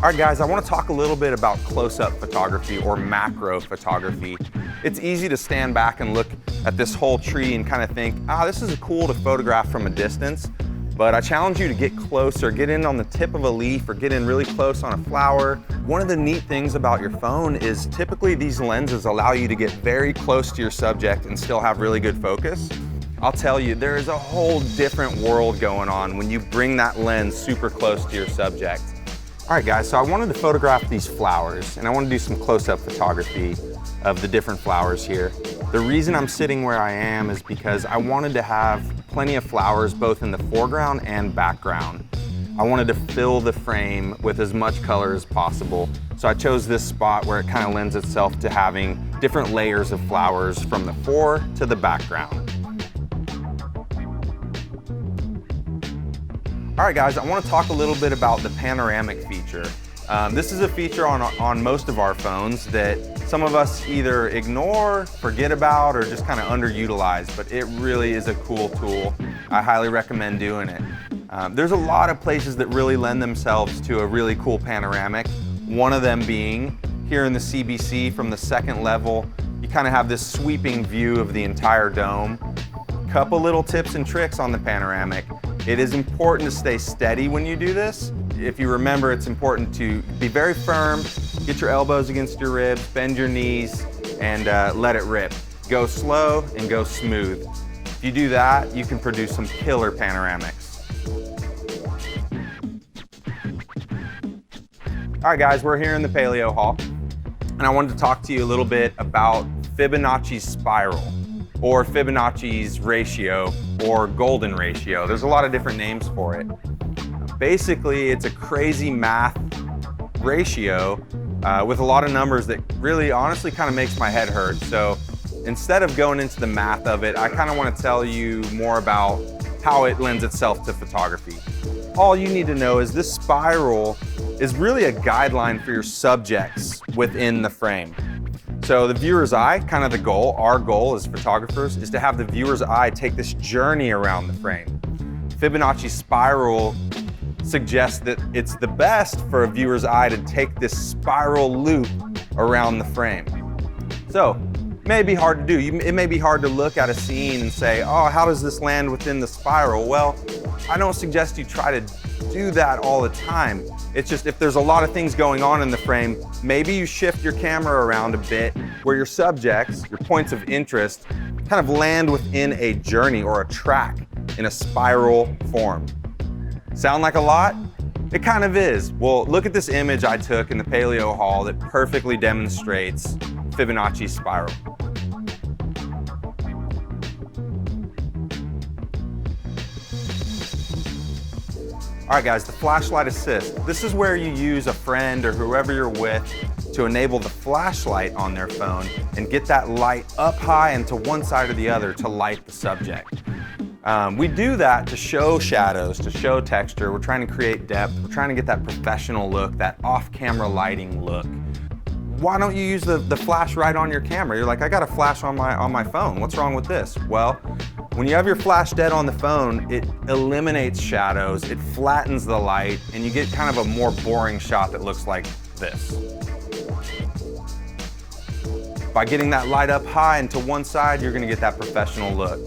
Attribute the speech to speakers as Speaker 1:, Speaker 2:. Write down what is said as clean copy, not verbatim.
Speaker 1: All right, guys, I want to talk a little bit about close-up photography or macro photography. It's easy to stand back and look at this whole tree and kind of think, this is cool to photograph from a distance, but I challenge you to get closer, get in on the tip of a leaf or get in really close on a flower. One of the neat things about your phone is typically these lenses allow you to get very close to your subject and still have really good focus. I'll tell you, there is a whole different world going on when you bring that lens super close to your subject. All right, guys, so I wanted to photograph these flowers and I want to do some close-up photography of the different flowers here. The reason I'm sitting where I am is because I wanted to have plenty of flowers both in the foreground and background. I wanted to fill the frame with as much color as possible. So I chose this spot where it kind of lends itself to having different layers of flowers from the fore to the background. All right, guys, I want to talk a little bit about the panoramic feature. This is a feature on most of our phones that some of us either ignore, forget about, or just kind of underutilize, but it really is a cool tool. I highly recommend doing it. There's a lot of places that really lend themselves to a really cool panoramic. One of them being here in the CBC from the second level, you kind of have this sweeping view of the entire dome. Couple little tips and tricks on the panoramic. It is important to stay steady when you do this. If you remember, it's important to be very firm, get your elbows against your ribs, bend your knees, and let it rip. Go slow and go smooth. If you do that, you can produce some killer panoramics. All right, guys, we're here in the Paleo Hall, and I wanted to talk to you a little bit about Fibonacci's spiral, or Fibonacci's ratio, or golden ratio. There's a lot of different names for it. Basically, it's a crazy math ratio with a lot of numbers that really honestly kind of makes my head hurt. So instead of going into the math of it, I kind of want to tell you more about how it lends itself to photography. All you need to know is this spiral is really a guideline for your subjects within the frame. So the viewer's eye, kind of the goal, our goal as photographers, is to have the viewer's eye take this journey around the frame. Fibonacci's spiral suggests that it's the best for a viewer's eye to take this spiral loop around the frame. So it may be hard to do. It may be hard to look at a scene and say, how does this land within the spiral? Well, I don't suggest you try to do that all the time. It's just if there's a lot of things going on in the frame, maybe you shift your camera around a bit where your subjects, your points of interest, kind of land within a journey or a track in a spiral form. Sound like a lot? It kind of is. Well, look at this image I took in the Paleo Hall that perfectly demonstrates Fibonacci's spiral. All right, guys, the flashlight assist. This is where you use a friend or whoever you're with to enable the flashlight on their phone and get that light up high and to one side or the other to light the subject. We do that to show shadows, to show texture. We're trying to create depth. We're trying to get that professional look, that off-camera lighting look. Why don't you use the flash right on your camera? You're like, I got a flash on my phone. What's wrong with this? Well, when you have your flash dead on the phone, it eliminates shadows, it flattens the light, and you get kind of a more boring shot that looks like this. By getting that light up high and to one side, you're gonna get that professional look.